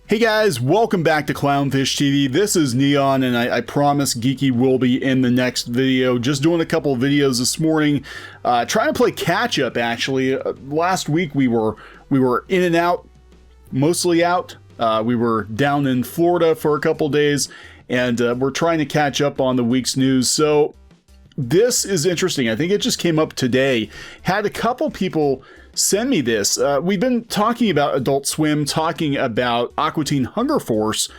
Hey guys, welcome back to Clownfish TV. This is Kneon, and I promise Geeky will be in the next video. Just doing a couple of videos this morning, trying to play catch up. Actually, last week we were in and out, mostly out. We were down in Florida for a couple days, and we're trying to catch up on the week's news. So this is interesting. I think it just came up today. Had a couple people send me this. We've been talking about Adult Swim, talking about Aqua Teen Hunger Force,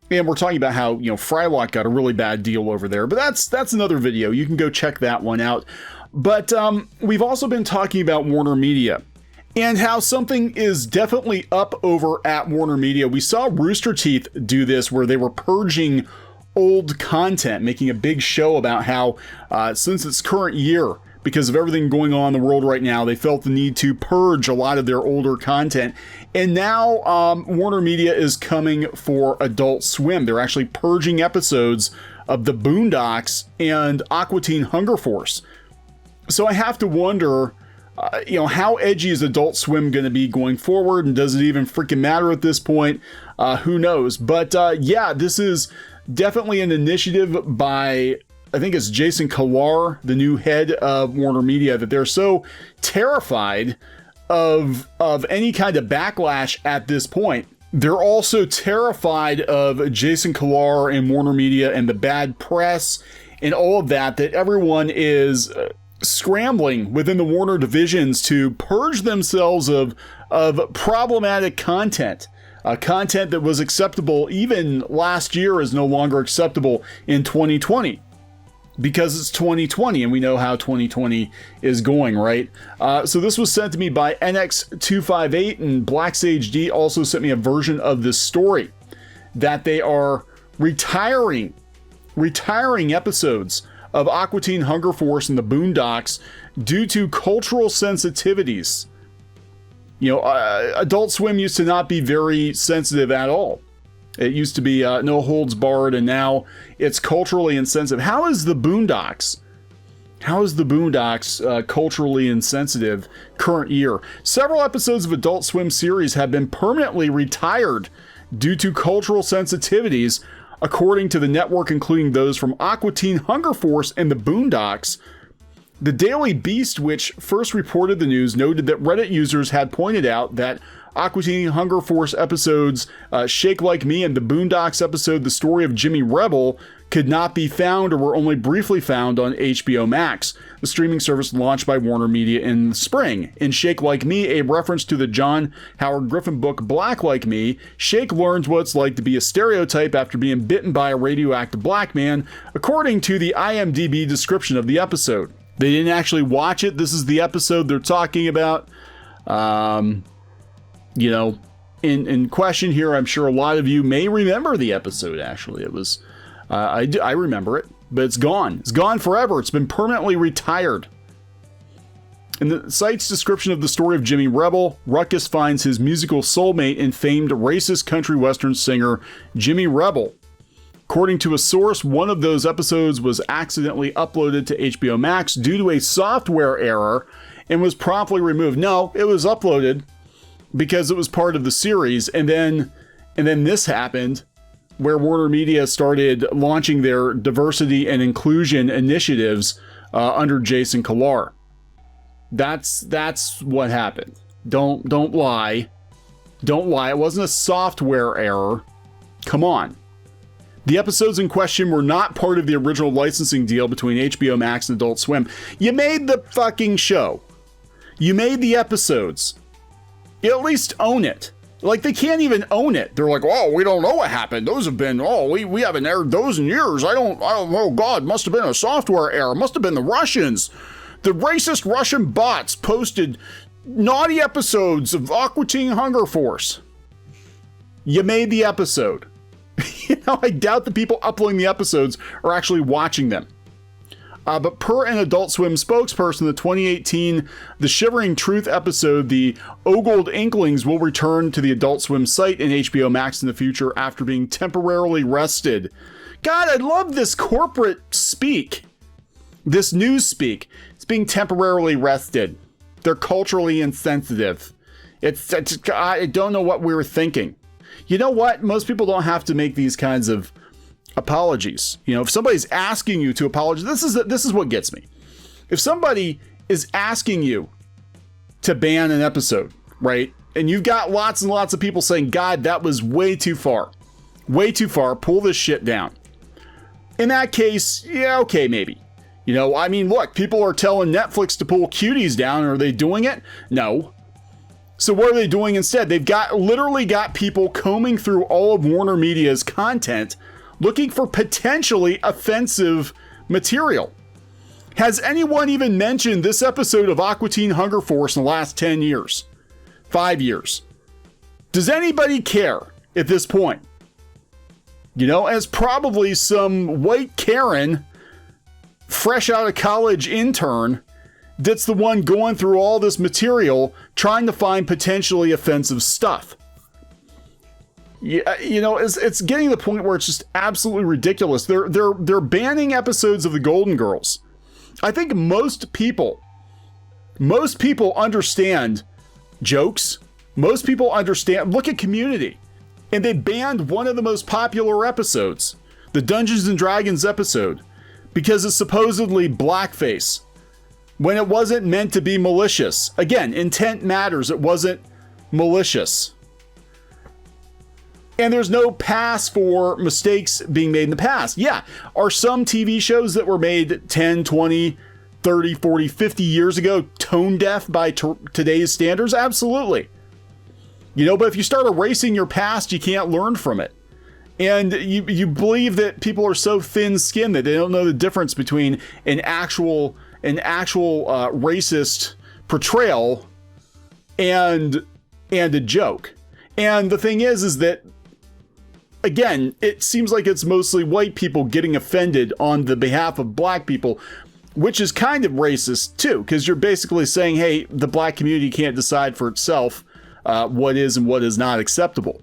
and we're talking about how, Frylock got a really bad deal over there, but that's another video. You can go check that one out. But we've also been talking about WarnerMedia and how something is definitely up over at WarnerMedia. We saw Rooster Teeth do this, where they were purging old content, making a big show about how since its current year, because of everything going on in the world right now, they felt the need to purge a lot of their older content. And now WarnerMedia is coming for Adult Swim. They're actually purging episodes of the Boondocks and Aqua Teen Hunger Force. So I have to wonder, how edgy is Adult Swim going to be going forward? And does it even freaking matter at this point? Who knows? But yeah, this is definitely an initiative by, I think it's Jason Kilar, the new head of WarnerMedia, that they're so terrified of any kind of backlash at this point. They're also terrified of Jason Kilar and WarnerMedia and the bad press and all of that everyone is scrambling within the Warner divisions to purge themselves of problematic content. Content that was acceptable even last year is no longer acceptable in 2020. Because it's 2020 and we know how 2020 is going, right? So this was sent to me by NX258, and Black Sage D also sent me a version of this story that they are retiring episodes of Aqua Teen Hunger Force and the Boondocks due to cultural sensitivities. Adult Swim used to not be very sensitive at all. It used to be no holds barred, and now it's culturally insensitive. How is the Boondocks culturally insensitive current year? Several episodes of Adult Swim series have been permanently retired due to cultural sensitivities, according to the network, including those from Aqua Teen Hunger Force and the Boondocks. The Daily Beast, which first reported the news, noted that Reddit users had pointed out that Aqua Teen Hunger Force episodes Shake Like Me and the Boondocks episode The Story of Jimmy Rebel could not be found or were only briefly found on HBO Max, the streaming service launched by WarnerMedia in the spring. In Shake Like Me, a reference to the John Howard Griffin book Black Like Me, Shake learns what it's like to be a stereotype after being bitten by a radioactive black man, according to the IMDb description of the episode. They didn't actually watch it. This is the episode they're talking about. In question here, I'm sure a lot of you may remember the episode. Actually, it was, I remember it, but it's gone. It's gone forever. It's been permanently retired. In the site's description of the story of Jimmy Rebel, Ruckus finds his musical soulmate in famed racist country western singer Jimmy Rebel. According to a source, one of those episodes was accidentally uploaded to HBO Max due to a software error and was promptly removed. No, it was uploaded because it was part of the series, and then this happened, where WarnerMedia started launching their diversity and inclusion initiatives under Jason Kilar. That's what happened. Don't lie. Don't lie. It wasn't a software error. Come on. The episodes in question were not part of the original licensing deal between HBO Max and Adult Swim. You made the fucking show. You made the episodes. You at least own it. Like, they can't even own it. They're like, oh, we don't know what happened. Those have been, we haven't aired those in years. I don't know. God, must have been a software error. Must have been the Russians. The racist Russian bots posted naughty episodes of Aqua Teen Hunger Force. You made the episode. I doubt the people uploading the episodes are actually watching them. But per an Adult Swim spokesperson, the 2018 The Shivering Truth episode, the Ogled Inklings will return to the Adult Swim site and HBO Max in the future after being temporarily rested. God, I love this corporate speak. This news speak. It's being temporarily rested. They're culturally insensitive. I don't know what we were thinking. you know what? Most people don't have to make these kinds of apologies. You know, if somebody's asking you to apologize, this is what gets me. If somebody is asking you to ban an episode, right? And you've got lots and lots of people saying, God, that was way too far. Way too far. Pull this shit down. In that case, yeah, okay, maybe. You know, I mean, look, people are telling Netflix to pull Cuties down. Are they doing it? No. So what are they doing instead? They've literally got people combing through all of WarnerMedia's content looking for potentially offensive material. Has anyone even mentioned this episode of Aqua Teen Hunger Force in the last 10 years? 5 years? Does anybody care at this point? You know, as probably some white Karen, fresh out of college intern, that's the one going through all this material trying to find potentially offensive stuff. Yeah, you know, it's getting to the point where it's just absolutely ridiculous. They're banning episodes of the Golden Girls. I think most people understand jokes. Most people understand. Look at Community. And they banned one of the most popular episodes, the Dungeons and Dragons episode, because it's supposedly blackface, when it wasn't meant to be malicious. Again, intent matters. It wasn't malicious. And there's no pass for mistakes being made in the past. Yeah, are some TV shows that were made 10, 20, 30, 40, 50 years ago tone deaf by today's standards? Absolutely. You know, but if you start erasing your past, you can't learn from it. And you believe that people are so thin-skinned that they don't know the difference between an actual racist portrayal and a joke. And the thing is that, again, it seems like it's mostly white people getting offended on the behalf of black people, which is kind of racist too, because you're basically saying, hey, the black community can't decide for itself what is and what is not acceptable.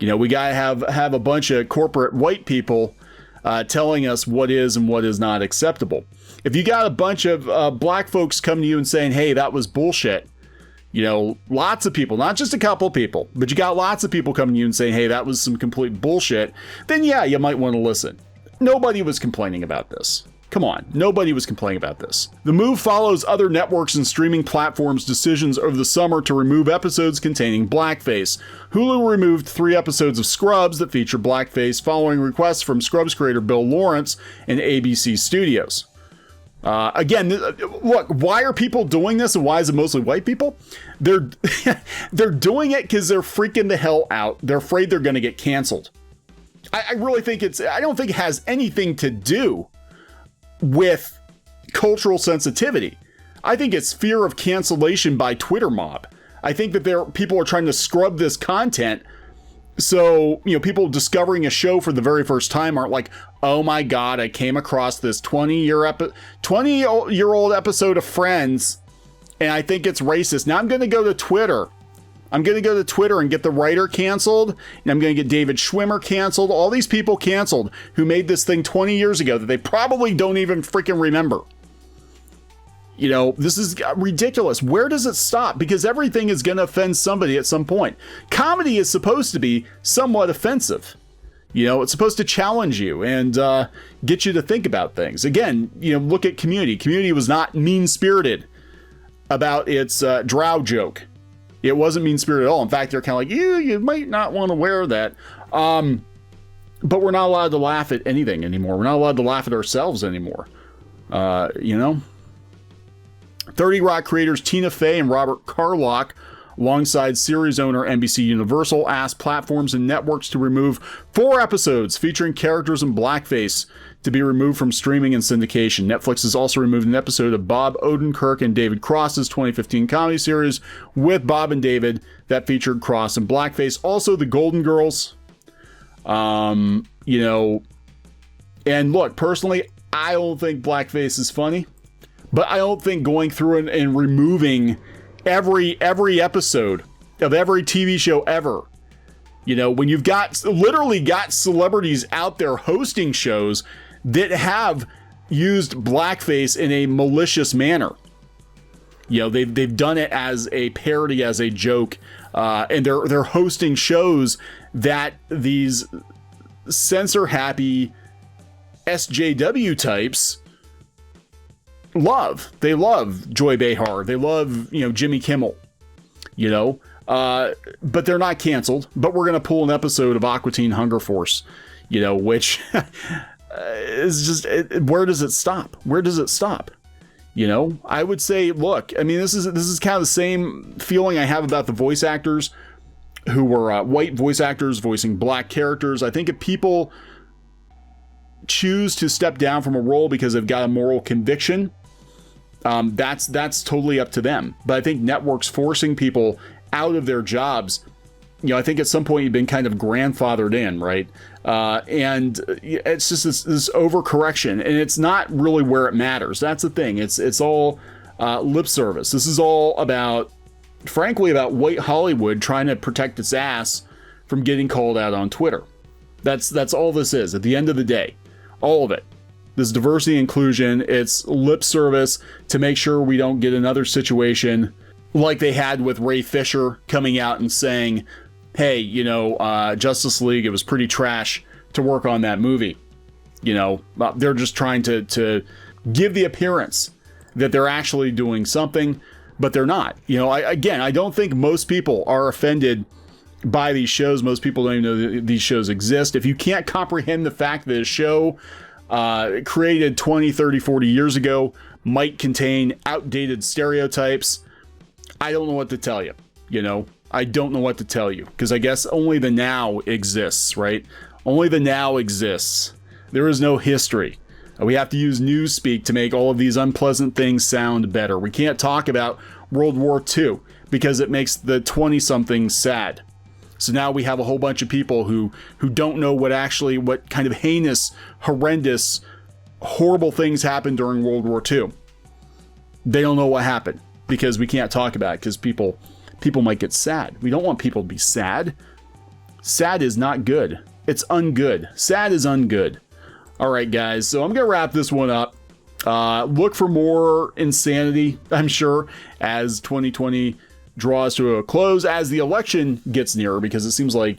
You know, we gotta have a bunch of corporate white people telling us what is and what is not acceptable. If you got a bunch of black folks coming to you and saying, hey, that was bullshit, you know, lots of people, not just a couple of people, but you got lots of people coming to you and saying, hey, that was some complete bullshit, then yeah, you might want to listen. Nobody was complaining about this. Come on, nobody was complaining about this. The move follows other networks and streaming platforms' decisions over the summer to remove episodes containing blackface. Hulu removed 3 episodes of Scrubs that feature blackface following requests from Scrubs creator Bill Lawrence and ABC Studios. Again, look, why are people doing this and why is it mostly white people? They're doing it because they're freaking the hell out. They're afraid they're going to get canceled. I really think I don't think it has anything to do with cultural sensitivity. I think it's fear of cancellation by Twitter mob. I think that people are trying to scrub this content. So, you know, people discovering a show for the very first time aren't like, oh my God, I came across this 20-year-old episode of Friends and I think it's racist. Now I'm going to go to Twitter. I'm going to go to Twitter and get the writer canceled, and I'm going to get David Schwimmer canceled, all these people canceled who made this thing 20 years ago that they probably don't even freaking remember. You know, this is ridiculous. Where does it stop? Because everything is going to offend somebody at some point. Comedy is supposed to be somewhat offensive. You know, it's supposed to challenge you and get you to think about things. Again, you know, look at Community. Community was not mean-spirited about its drow joke. It wasn't mean-spirited at all. In fact, they're kind of like, you might not want to wear that. But we're not allowed to laugh at anything anymore. We're not allowed to laugh at ourselves anymore. You know? 30 Rock creators Tina Fey and Robert Carlock, alongside series owner NBC Universal, asked platforms and networks to remove 4 episodes featuring characters in blackface to be removed from streaming and syndication. Netflix has also removed an episode of Bob Odenkirk and David Cross's 2015 comedy series with Bob and David that featured Cross in blackface. Also, The Golden Girls. You know, and look, personally, I don't think blackface is funny, but I don't think going through and removing every episode of every TV show ever, you know, when you've literally got celebrities out there hosting shows that have used blackface in a malicious manner. You know, they've done it as a parody, as a joke, and they're hosting shows that these censor happy SJW types love. They love Joy Behar. They love, you know, Jimmy Kimmel, you know, but they're not canceled. But we're going to pull an episode of Aqua Teen Hunger Force, you know, which is just, where does it stop? Where does it stop? You know, I would say, look, I mean, this is kind of the same feeling I have about the voice actors who were white voice actors voicing black characters. I think if people choose to step down from a role because they've got a moral conviction, that's totally up to them. But I think networks forcing people out of their jobs, you know, I think at some point you've been kind of grandfathered in, right? And it's just this overcorrection, and it's not really where it matters. That's the thing. It's all lip service. This is all about, frankly, about white Hollywood trying to protect its ass from getting called out on Twitter. That's all this is at the end of the day. All of it. This diversity inclusion, it's lip service to make sure we don't get another situation like they had with Ray Fisher coming out and saying, hey, you know, Justice League, it was pretty trash to work on that movie. You know, they're just trying to give the appearance that they're actually doing something, but they're not. You know, I don't think most people are offended by these shows. Most people don't even know that these shows exist. If you can't comprehend the fact that a show created 20, 30, 40 years ago might contain outdated stereotypes, I don't know what to tell you. You know, I don't know what to tell you, because I guess only the now exists, right? Only the now exists. There is no history. We have to use newspeak to make all of these unpleasant things sound better. We can't talk about World War II because it makes the 20-somethings sad. So now we have a whole bunch of people who don't know what kind of heinous, horrendous, horrible things happened during World War II. They don't know what happened because we can't talk about it, because people might get sad. We don't want people to be sad. Sad is not good. It's ungood. Sad is ungood. All right, guys. So I'm going to wrap this one up. Look for more insanity, I'm sure, as 2020 draws to a close, as the election gets nearer, because it seems like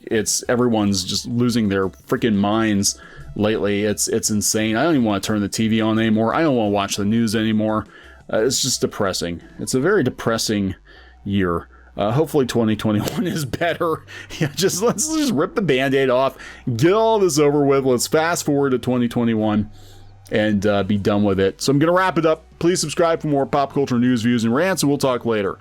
everyone's just losing their freaking minds lately. It's insane. I don't even want to turn the TV on anymore. I don't want to watch the news anymore. It's just depressing. It's a very depressing year. Hopefully 2021 is better. Yeah, let's just rip the Band-Aid off, get all this over with. Let's fast forward to 2021 and be done with it. So I'm going to wrap it up. Please subscribe for more pop culture news, views, and rants, and we'll talk later.